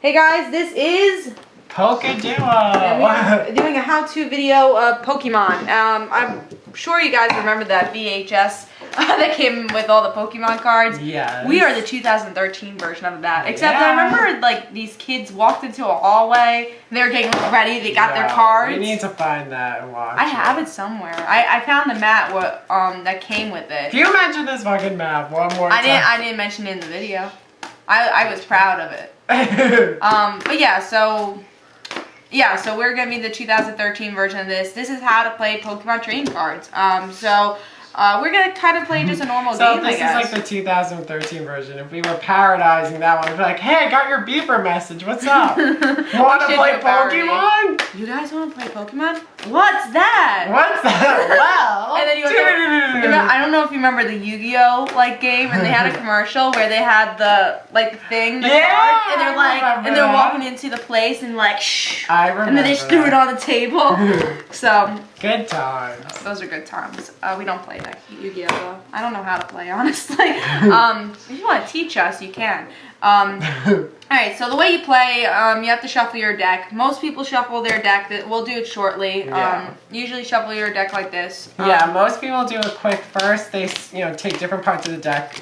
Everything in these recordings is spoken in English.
Hey guys, this is Pokeduo. and we're doing a how-to video of Pokemon. I'm sure you guys remember that VHS that came with all the Pokemon cards. Yes. We are the 2013 version of that. Except I remember like these kids walked into a hallway and they were getting ready. They got their cards. We need to find that and watch. I have it somewhere. I found the map that came with it. Can you mention this fucking map one more time? I didn't mention it in the video. I was proud of it. But yeah, so we're gonna be the 2013 version of this. This is how to play Pokemon trading cards. We're gonna kind of play just a normal game, So this is like the 2013 version. If we were parodizing that one, we'd be like, hey, I got your beeper message. What's up? Want to play Pokemon? You guys want to play Pokemon? What's that? What's that? Well. And then I don't know if you remember the Yu-Gi-Oh like game, and they had a commercial where they had the thing, the card, and they're like, and they're walking into the place and like, shh. I remember. And then they just threw it on the table. So. Good times. Those are good times. We don't play that Yu-Gi-Oh though. I don't know how to play, honestly. If you want to teach us, you can. Alright, so the way you play, you have to shuffle your deck. Most people shuffle their deck. We'll do it shortly. Usually shuffle your deck like this. Yeah, most people do it quick first. They take different parts of the deck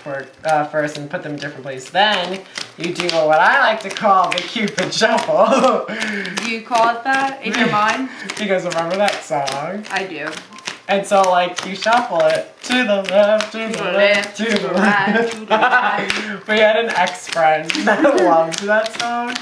first and put them in different places. Then you do what I like to call the Cupid Shuffle. Do you call it that in your mind? You guys remember that song? I do. And so, like, you shuffle it to the left, to the left, to the right, to the right. We had an ex-friend that loved that song.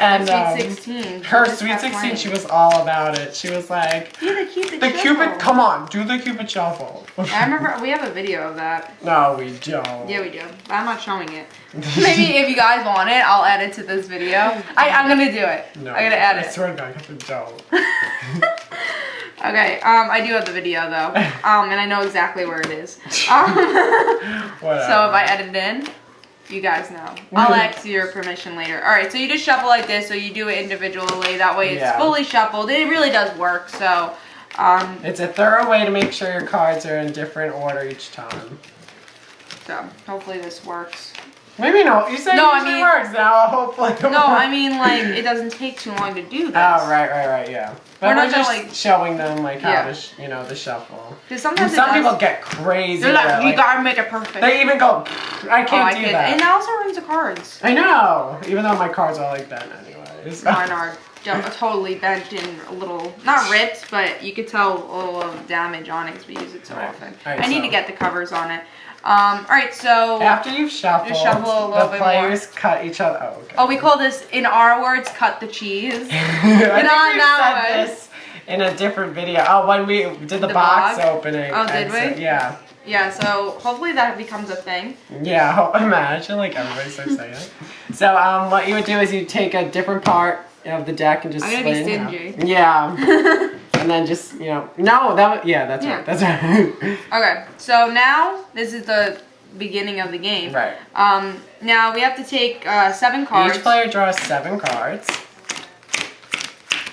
And Sweet 16. Her Sweet 16, she was all about it. She was like, do the Cupid the Shuffle. Cupid, come on, do the Cupid Shuffle. I remember, we have a video of that. No, we don't. Yeah, we do. But I'm not showing it. Maybe if you guys want it, I'll add it to this video. I'm gonna do it. No, I'm gonna add it. I swear to God, you don't. Okay, I do have the video though, and I know exactly where it is. So if I edit it in, you guys know. I'll ask your permission later. Alright, so you just shuffle like this, so you do it individually, that way it's fully shuffled. It really does work, so... it's a thorough way to make sure your cards are in different order each time. So, hopefully this works. Maybe no. You said it works now. Hopefully it works. I mean, like, it doesn't take too long to do this. Oh, right, yeah. But we're just like, showing them, like, how to, the shuffle. Because sometimes some people get crazy. They're like, you gotta make it perfect. They even go, I can't do that. And it also ruins the cards. I know. Even though my cards are, like, bent anyways. Mine are totally bent and a little, not ripped, but you could tell a little of damage on it because we use it so often. I need to get the covers on it. Alright, so... After you've shuffled, the players cut each other. Oh, okay. Oh, we call this, in our words, cut the cheese. I think we said this in a different video. Oh, when we did the box opening. Oh, did we? So, yeah. Yeah, so hopefully that becomes a thing. Yeah, imagine, like, everybody starts saying it. So, what you would do is you take a different part of the deck and just I'm gonna be stingy. Yeah. And then just, no, that's right, that's right. Okay, so now, this is the beginning of the game. Right. Now we have to take 7 cards. Each player draws 7 cards.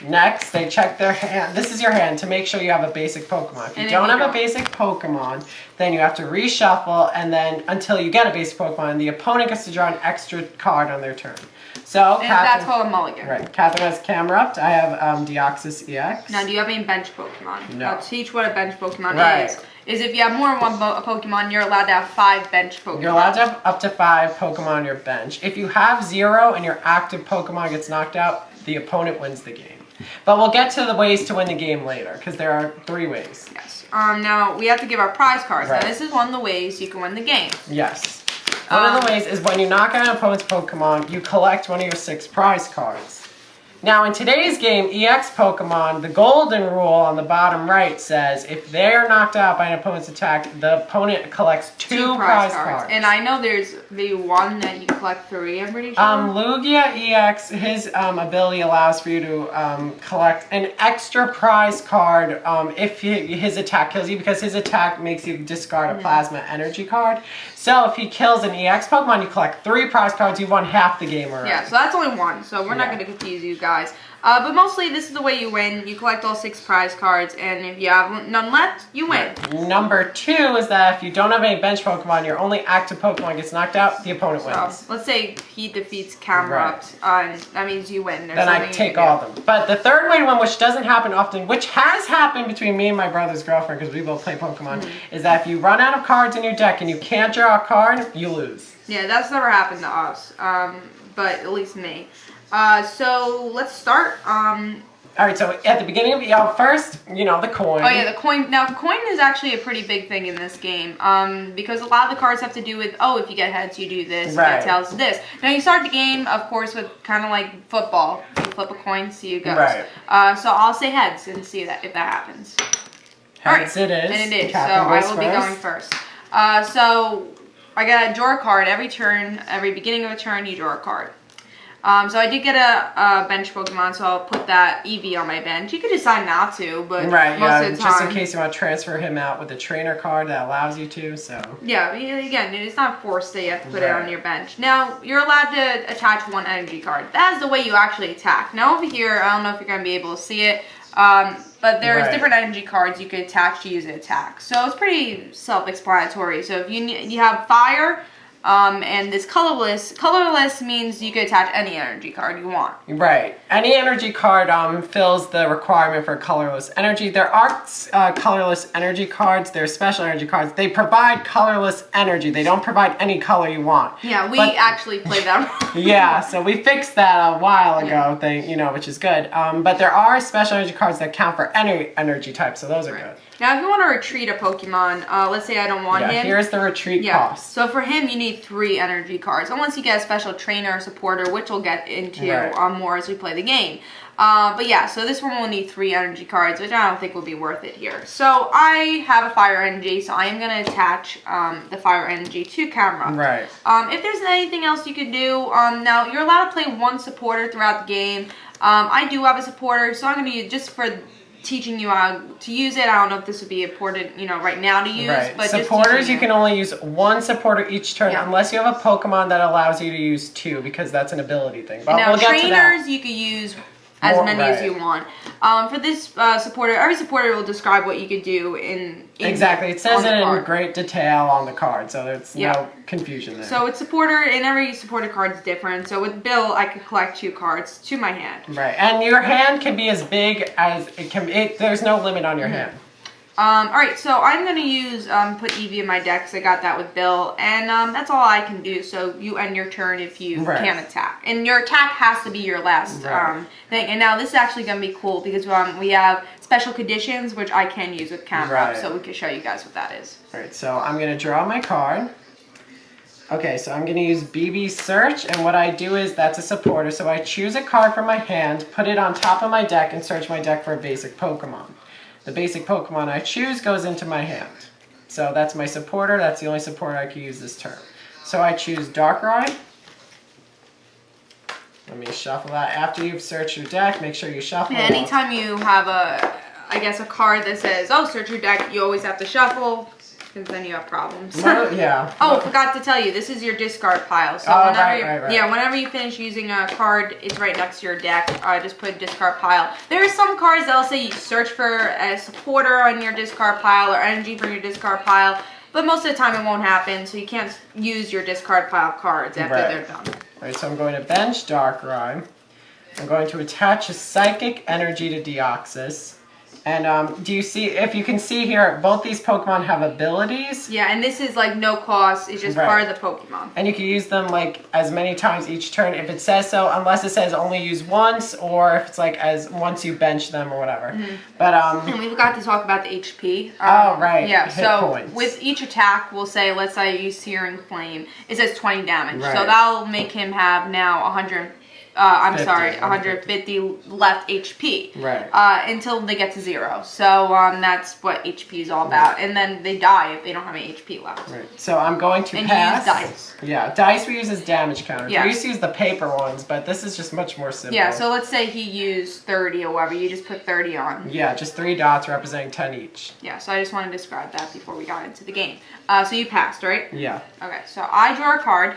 Next, they check their hand. This is your hand to make sure you have a basic Pokemon. If you don't have a basic Pokemon, then you have to reshuffle, and then until you get a basic Pokemon, the opponent gets to draw an extra card on their turn. So, and that's called a mulligan. Right. Catherine has camera up. I have Deoxys EX. Now, do you have any bench Pokemon? No. I'll teach what a bench Pokemon is. Is if you have more than one Pokemon, you're allowed to have 5 bench Pokemon. You're allowed to have up to 5 Pokemon on your bench. If you have 0 and your active Pokemon gets knocked out, the opponent wins the game. But we'll get to the ways to win the game later, because there are 3 ways. Yes. Now, we have to give our prize cards. Right. Now, this is one of the ways you can win the game. Yes. One of the ways is when you knock out an opponent's Pokemon, you collect one of your 6 prize cards. Now, in today's game, EX Pokemon, the golden rule on the bottom right says if they're knocked out by an opponent's attack, the opponent collects 2 prize cards. And I know there's the one that you collect 3, I'm pretty sure. Lugia EX, his ability allows for you to collect an extra prize card if his attack kills you, because his attack makes you discard a plasma energy card. So if he kills an EX Pokemon, you collect 3 prize cards, you won half the game already. Yeah, so that's only 1, so we're not going to confuse you guys. But mostly this is the way you win. You collect all 6 prize cards, and if you have none left, you win. Right. Number 2 is that if you don't have any bench Pokemon, your only active Pokemon gets knocked out, the opponent wins. So, let's say he defeats Camerupt, that means you win. Then I take all of them. But the third way to win, which doesn't happen often, which has happened between me and my brother's girlfriend, because we both play Pokemon, is that if you run out of cards in your deck and you can't draw a card, you lose. Yeah, that's never happened to us, but at least me. So let's start. All right, so at the beginning of first, you know, the coin. Oh yeah, the coin. Now, coin is actually a pretty big thing in this game, because a lot of the cards have to do with, oh, if you get heads, you do this, right. you get tails, this. Now, you start the game, of course, with kind of like football. You flip a coin, see who goes. Right. So I'll say heads and see if that happens. Heads it is. And it is, so Captain I goes will be going first. So I gotta draw a card every turn. Every beginning of a turn, you draw a card. So I did get a bench Pokemon, so I'll put that Eevee on my bench. You could decide not to, but most of the time, just in case you want to transfer him out with a trainer card that allows you to, so. Yeah, again, it's not forced that you have to put it on your bench. Now, you're allowed to attach 1 energy card. That is the way you actually attack. Now over here, I don't know if you're going to be able to see it, but there's different energy cards you could attach to use an attack. So it's pretty self-explanatory. So if you have fire, and this colorless means you can attach any energy card you want. Right. Any energy card fills the requirement for colorless energy. There are colorless energy cards. There are special energy cards. They provide colorless energy. They don't provide any color you want. Yeah, we actually played that wrong. Yeah, so we fixed that a while ago, which is good. But there are special energy cards that count for any energy type, so those are good. Now, if you want to retreat a Pokemon, let's say I don't want him. Yeah, here's the retreat cost. So for him, you need 3 energy cards, unless you get a special trainer or supporter, which we'll get into more as we play the game. But yeah, so this one will need 3 energy cards, which I don't think will be worth it here. So I have a fire energy, so I am going to attach the fire energy to Camerupt. Right. If there's anything else you could do, now you're allowed to play 1 supporter throughout the game. I do have a supporter, so I'm going to use just for teaching you how to use it. I don't know if this would be important, right now to use. Right. But supporters, you can only use 1 supporter each turn unless you have a Pokemon that allows you to use 2, because that's an ability thing. But now, we'll get trainers, to that. you could use as many as you want. For this supporter, every supporter will describe what you could do in exactly. It says it in great detail on the card, so there's no confusion there. So it's supporter, and every supporter card is different. So with Bill, I could collect 2 cards to my hand. Right, and your hand can be as big as it can be. There's no limit on your hand. Alright, so I'm going to use, put Eevee in my deck, because I got that with Bill, and that's all I can do, so you end your turn if you can't attack. And your attack has to be your last thing. And now this is actually going to be cool, because we have special conditions, which I can use with Camerupt, so we can show you guys what that is. Alright, so I'm going to draw my card. Okay, so I'm going to use BB Search, and what I do is, that's a supporter, so I choose a card from my hand, put it on top of my deck, and search my deck for a basic Pokemon. The basic Pokemon I choose goes into my hand. So that's my supporter. That's the only supporter I can use this turn. So I choose Darkrai. Let me shuffle that. After you've searched your deck, make sure you shuffle. Yeah, anytime you have a card that says, oh, search your deck, you always have to shuffle, because then you have problems. Yeah. Oh, forgot to tell you, this is your discard pile. So whenever you finish using a card, it's right next to your deck. Just put a discard pile. There are some cards that'll say you search for a supporter on your discard pile or energy from your discard pile, but most of the time it won't happen, so you can't use your discard pile cards after they're done. Alright, so I'm going to bench Darkrai. I'm going to attach a Psychic Energy to Deoxys. And do you see, if you can see here, both these Pokemon have abilities. Yeah, and this is like no cost, it's just part of the Pokemon. And you can use them like as many times each turn if it says so, unless it says only use once, or if it's like as once you bench them or whatever. But and we forgot to talk about the HP. Yeah, points. With each attack, we'll say, let's say I use Searing Flame, it says 20 damage. So that'll make him have now 150 left HP. Until they get to 0. So that's what HP is all about. And then they die if they don't have any HP left. So I'm going to pass. And you use dice. Yeah, dice we use as damage counters. We used to use the paper ones, but this is just much more simple. Yeah, so let's say he used 30 or whatever. You just put 30 on. Yeah, just 3 dots representing 10 each. Yeah, so I just want to describe that before we got into the game. So you passed, right? Yeah. Okay, so I draw a card.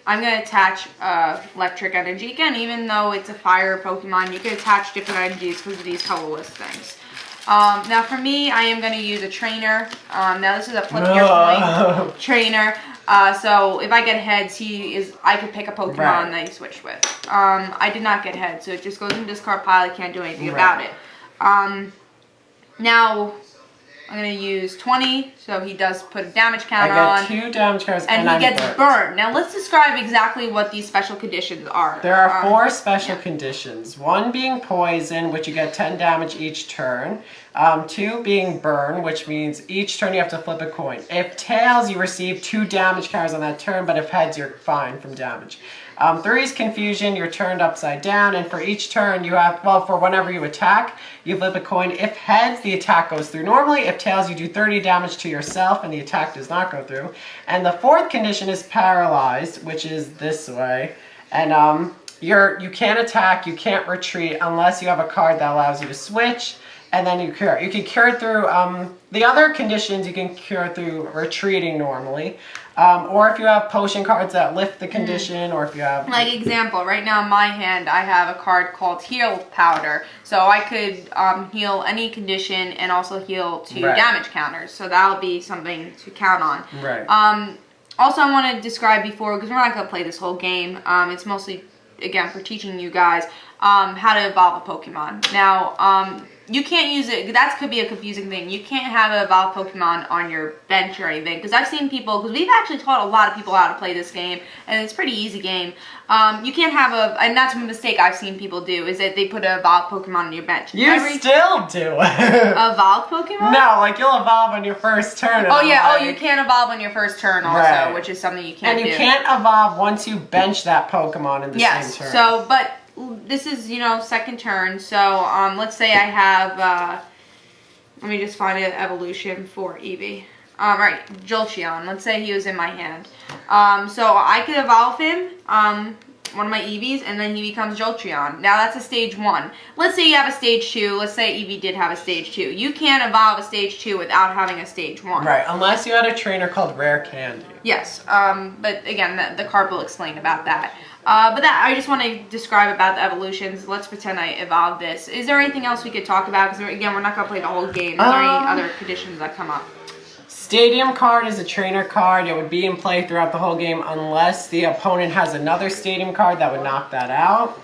I'm going to attach electric energy. Again, even though it's a fire Pokemon, you can attach different energies because of these colorless things. Now for me, I am going to use a trainer. Now this is a flip your point trainer. So if I get heads, I could pick a Pokemon that he switched with. I did not get heads, so it just goes in the discard pile. I can't do anything about it. Now I'm going to use 20, so he does put a damage counter on. I get 2 damage counters and he gets burned. Now let's describe exactly what these special conditions are. There are 4 special conditions. 1 being poison, which you get 10 damage each turn. 2 being burn, which means each turn you have to flip a coin. If tails, you receive 2 damage counters on that turn, but if heads, you're fine from damage. 3 is confusion, you're turned upside down, and for each turn you have, well, for whenever you attack, you flip a coin. If heads, the attack goes through normally. If tails, you do 30 damage to yourself, and the attack does not go through. And the 4th condition is paralyzed, which is this way. And you can't attack, you can't retreat unless you have a card that allows you to switch. And then you cure. You can cure through, the other conditions you can cure through retreating normally. Or if you have potion cards that lift the condition, or if you have... Like example, right now in my hand I have a card called Heal Powder. So I could heal any condition and also heal 2 damage counters. So that'll be something to count on. Right. Also I want to describe before, because we're not going to play this whole game. It's mostly, again, for teaching you guys how to evolve a Pokemon. Now, you can't use it, that could be a confusing thing. You can't have an evolved Pokemon on your bench or anything, because I've seen people, because we've actually taught a lot of people how to play this game, and it's a pretty easy game. You can't have and that's a mistake I've seen people do, is that they put an evolved Pokemon on your bench. You still do. Evolved Pokemon? No, like you'll evolve on your first turn. Oh yeah, you can't evolve on your first turn also, which is something you can't do. And you can't evolve once you bench that Pokemon in the same turn. So, but this is, second turn, so let's say I have, let me just find an evolution for Eevee. Right, Jolteon, let's say he was in my hand. So I could evolve him, one of my Eevees, and then he becomes Jolteon. Now that's a stage 1. Let's say you have a stage 2, let's say Eevee did have a stage 2. You can't evolve a stage 2 without having a stage 1. Right, unless you had a trainer called Rare Candy. Yes, but again, the card will explain about that. But I just want to describe about the evolutions. Let's pretend I evolved this. Is there anything else we could talk about? Because again, we're not going to play the whole game. Is there any other conditions that come up? Stadium card is a trainer card. It would be in play throughout the whole game unless the opponent has another stadium card that would knock that out.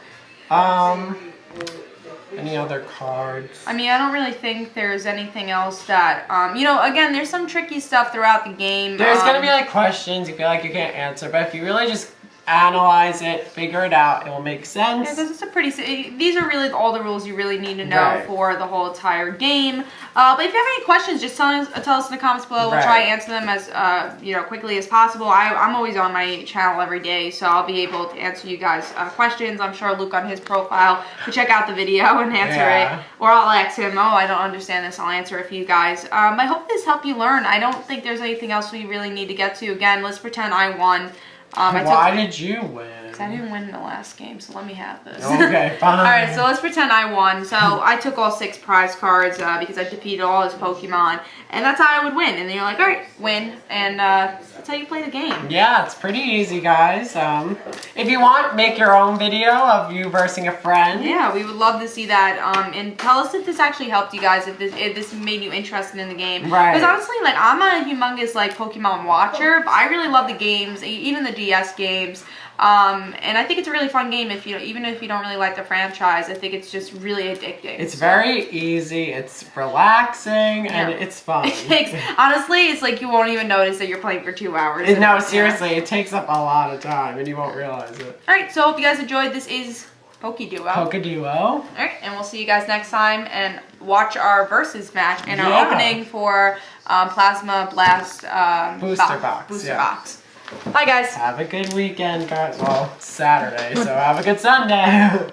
Any other cards? I mean, I don't really think there's anything else that, again, there's some tricky stuff throughout the game. There's going to be like questions you feel like you can't answer, but if you really just analyze it, figure it out, it will make sense. Yeah, this is these are really all the rules you really need to know for the whole entire game. But if you have any questions, just tell us in the comments below. We'll try to answer them as quickly as possible. I'm always on my channel every day, so I'll be able to answer you guys questions. I'm sure Luke on his profile could check out the video and answer it. Or I'll ask him, I don't understand this, I'll answer it for you guys. I hope this helped you learn. I don't think there's anything else we really need to get to. Again, let's pretend I won. Why did you win? Because I didn't win in the last game, so let me have this. Okay, fine. Alright, so let's pretend I won. So I took all 6 prize cards because I defeated all his Pokemon. And that's how I would win. And then you're like, alright, win. And that's how you play the game. Yeah, it's pretty easy, guys. If you want, make your own video of you versing a friend. Yeah, we would love to see that. And tell us if this actually helped you guys, if this made you interested in the game. Right. Because honestly, like, I'm a humongous, like, Pokemon watcher, but I really love the games, even the DS games. And I think it's a really fun game even if you don't really like the franchise. I think it's just really addicting. It's very easy, it's relaxing, and it's fun. Honestly, it's like you won't even notice that you're playing for 2 hours. No, seriously, it takes up a lot of time and you won't realize it. Alright, so hope you guys enjoyed. This is Pokeduo. Alright, and we'll see you guys next time and watch our versus match and our opening for Plasma Blast Booster Box. Bye, guys. Have a good weekend, guys. Well, it's Saturday, so have a good Sunday.